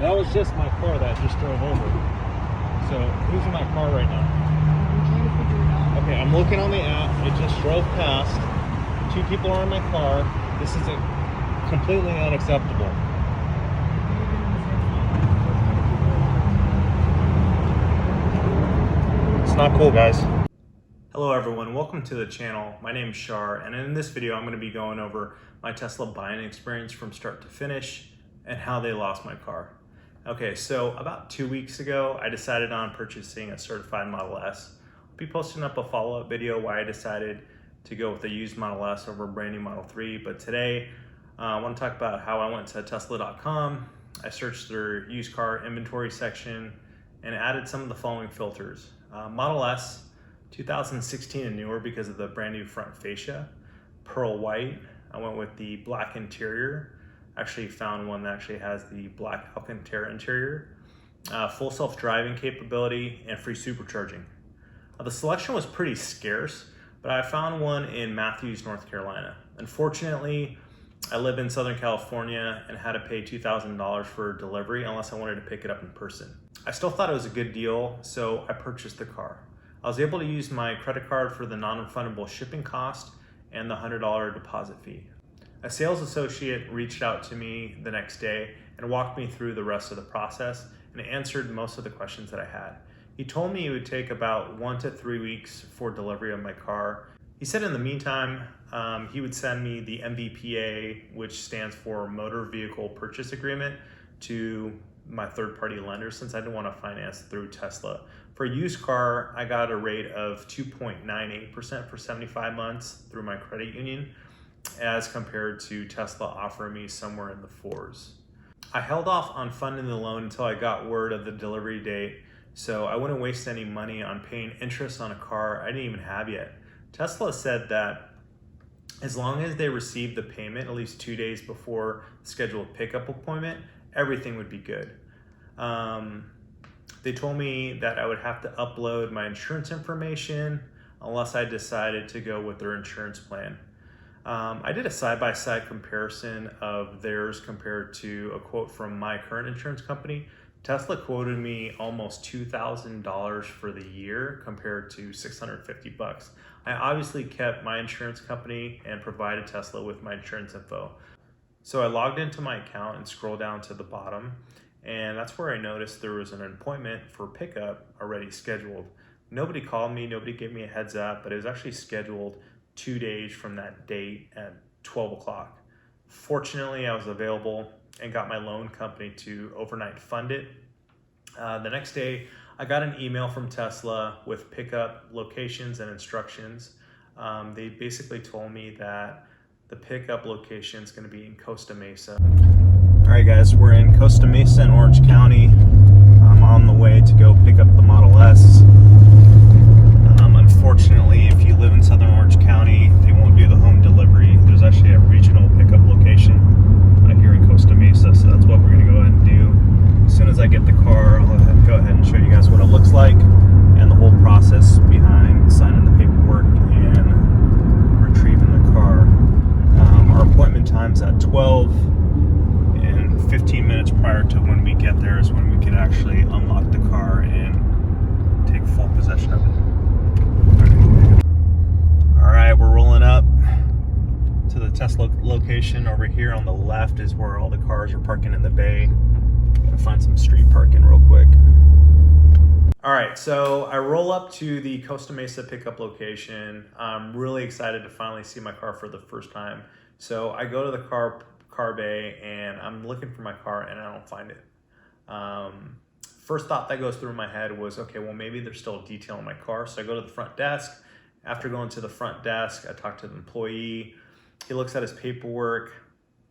That was just my car that just drove over. So who's in my car right now? I'm trying to figure it out. Okay, I'm looking on the app. It just drove past. 2 people are in my car. This is completely unacceptable. It's not cool, guys. Hello everyone, welcome to the channel. My name is Shar, and in this video I'm going to be going over my Tesla buying experience from start to finish and how they lost my car. Okay, so about 2 weeks ago I decided on purchasing a certified Model S. I'll be posting up a follow-up video why I decided to go with a used Model S over a brand new Model 3, but today I want to talk about how I went to Tesla.com. I searched their used car inventory section and added some of the following filters. Model S 2016 and newer because of the brand new front fascia. Pearl white. I went with the black interior. Actually found one that actually has the black Alcantara interior. Full self-driving capability and free supercharging. The selection was pretty scarce, but I found one in Matthews, North Carolina. Unfortunately, I live in Southern California and had to pay $2,000 for delivery unless I wanted to pick it up in person. I still thought it was a good deal, so I purchased the car. I was able to use my credit card for the non-refundable shipping cost and the $100 deposit fee. A sales associate reached out to me the next day and walked me through the rest of the process and answered most of the questions that I had. He told me it would take about 1 to 3 weeks for delivery of my car. He said in the meantime, he would send me the MVPA, which stands for Motor Vehicle Purchase Agreement, to my third-party lender since I didn't want to finance through Tesla. For a used car, I got a rate of 2.98% for 75 months through my credit union, as compared to Tesla offering me somewhere in the 4s. I held off on funding the loan until I got word of the delivery date, so I wouldn't waste any money on paying interest on a car I didn't even have yet. Tesla said that as long as they received the payment at least 2 days before the scheduled pickup appointment, everything would be good. They told me that I would have to upload my insurance information unless I decided to go with their insurance plan. I did a side-by-side comparison of theirs compared to a quote from my current insurance company. Tesla quoted me almost $2,000 for the year compared to $650. I obviously kept my insurance company and provided Tesla with my insurance info. So I logged into my account and scrolled down to the bottom, and that's where I noticed there was an appointment for pickup already scheduled. Nobody called me, nobody gave me a heads up, but it was actually scheduled 2 days from that date at 12 o'clock. Fortunately, I was available and got my loan company to overnight fund it. The next day, I got an email from Tesla with pickup locations and instructions. They basically told me that the pickup location is going to be in Costa Mesa. All right, guys, we're in Costa Mesa in Orange County. I'm on the way to go pick up the Model S. Unfortunately, if you live in Southern Orange County, they won't do the home delivery. There's actually a regional pickup location here in Costa Mesa, so that's what we're going to go ahead and do. As soon as I get the car, I'll go ahead and show you guys what it looks like and the whole process behind signing the paperwork and retrieving the car. Our appointment time's at 12, and 15 minutes prior to when we get there is when we can actually unlock the car and take full possession of it. All right, we're rolling up to the Tesla location. Over here on the left is where all the cars are parking in the bay. Gotta find some street parking real quick. All right, so I roll up to the Costa Mesa pickup location. I'm really excited to finally see my car for the first time. So I go to the car bay and I'm looking for my car and I don't find it. First thought that goes through my head was, okay, well maybe there's still a detail in my car. So I go to the front desk. After going to the front desk, I talk to the employee. He looks at his paperwork,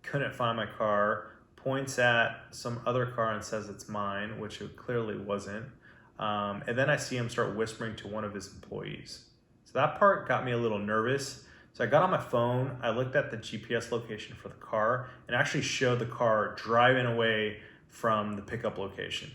couldn't find my car, points at some other car and says it's mine, which it clearly wasn't. And then I see him start whispering to one of his employees. So that part got me a little nervous. So I got on my phone, I looked at the GPS location for the car, and actually showed the car driving away from the pickup location.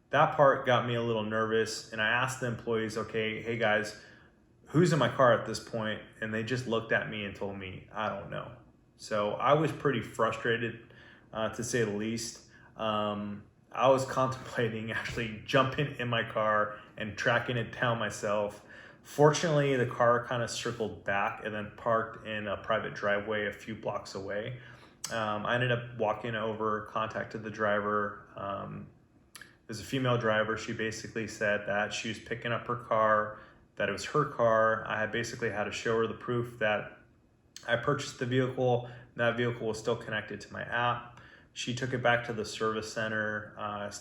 That part got me a little nervous, and I asked the employees, okay, hey guys, who's in my car at this point? And they just looked at me and told me, I don't know. So I was pretty frustrated, to say the least. I was contemplating actually jumping in my car and tracking it down myself. Fortunately, the car kind of circled back and then parked in a private driveway a few blocks away. I ended up walking over, contacted the driver. It was a female driver. She basically said that she was picking up her car, that it was her car. I had basically had to show her the proof that I purchased the vehicle. That vehicle was still connected to my app. She took it back to the service center,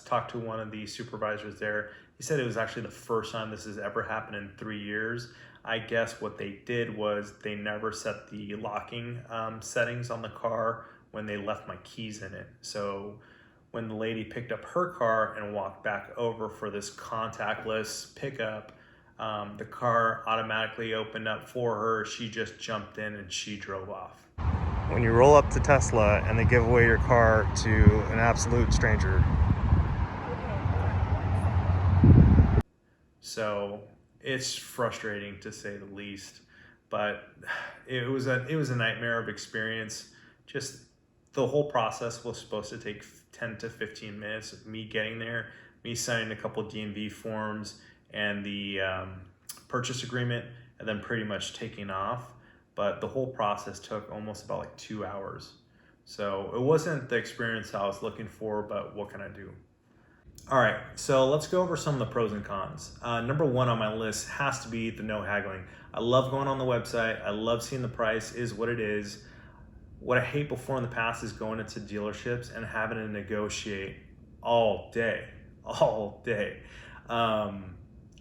talked to one of the supervisors there. He said it was actually the first time this has ever happened in 3 years. I guess what they did was they never set the locking settings on the car when they left my keys in it. So when the lady picked up her car and walked back over for this contactless pickup, the car automatically opened up for her. She just jumped in and she drove off. When you roll up to Tesla and they give away your car to an absolute stranger. So it's frustrating to say the least, but it was a nightmare of experience. Just the whole process was supposed to take 10 to 15 minutes of me getting there, me signing a couple DMV forms and the purchase agreement, and then pretty much taking off. But the whole process took almost about like 2 hours. So it wasn't the experience I was looking for, but what can I do? All right, so let's go over some of the pros and cons. Number one on my list has to be the no haggling. I love going on the website. I love seeing the price is what it is. What I hate before in the past is going into dealerships and having to negotiate all day.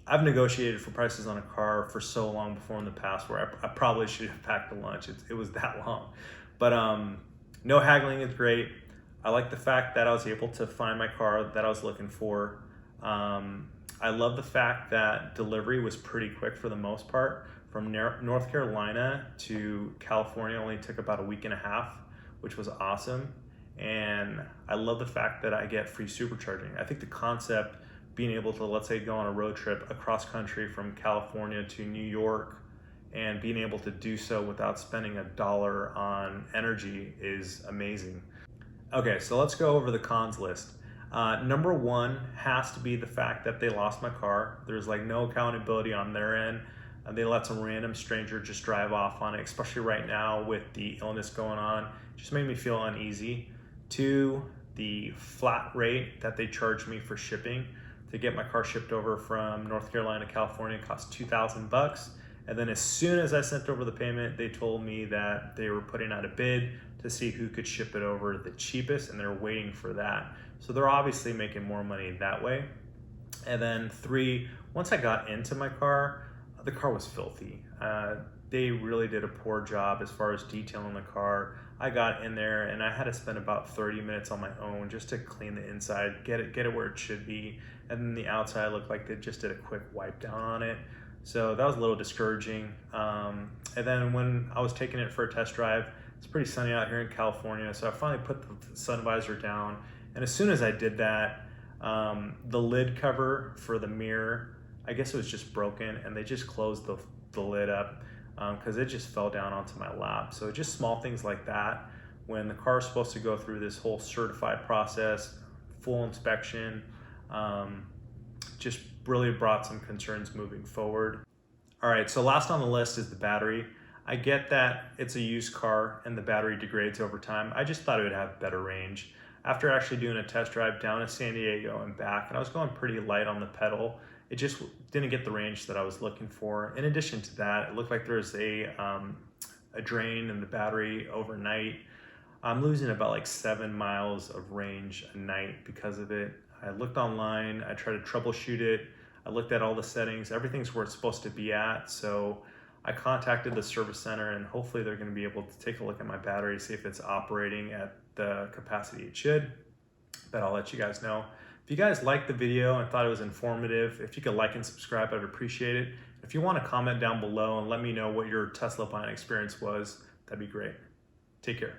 I've negotiated for prices on a car for so long before in the past where I probably should have packed a lunch. It was that long. But no haggling is great. I like the fact that I was able to find my car that I was looking for. I love the fact that delivery was pretty quick for the most part. From North Carolina to California only took about a week and a half, which was awesome. And I love the fact that I get free supercharging. I think the concept being able to, let's say, go on a road trip across country from California to New York and being able to do so without spending $1 on energy is amazing. Okay, so let's go over the cons list. Number one has to be the fact that they lost my car. There's like no accountability on their end. They let some random stranger just drive off on it, especially right now with the illness going on. Just made me feel uneasy. Two, the flat rate that they charged me for shipping. To get my car shipped over from North Carolina to California cost $2,000. And then as soon as I sent over the payment, they told me that they were putting out a bid to see who could ship it over the cheapest, and they're waiting for that. So they're obviously making more money that way. And then three, once I got into my car, the car was filthy. They really did a poor job as far as detailing the car. I got in there and I had to spend about 30 minutes on my own just to clean the inside, get it where it should be. And then the outside looked like they just did a quick wipe down on it. So that was a little discouraging. And then when I was taking it for a test drive, it's pretty sunny out here in California. So I finally put the sun visor down. And as soon as I did that, the lid cover for the mirror, I guess it was just broken, and they just closed the lid up because it just fell down onto my lap. So just small things like that. When the car is supposed to go through this whole certified process, full inspection, just really brought some concerns moving forward. All right, so last on the list is the battery. I get that it's a used car and the battery degrades over time. I just thought it would have better range. After actually doing a test drive down to San Diego and back, and I was going pretty light on the pedal, it just didn't get the range that I was looking for. In addition to that, it looked like there was a drain in the battery overnight. I'm losing about like 7 miles of range a night because of it. I looked online, I tried to troubleshoot it. I looked at all the settings, everything's where it's supposed to be at. So I contacted the service center and hopefully they're gonna be able to take a look at my battery, see if it's operating at the capacity it should, but I'll let you guys know. If you guys liked the video and thought it was informative, if you could like and subscribe, I'd appreciate it. If you want to comment down below and let me know what your Tesla buying experience was, that'd be great. Take care.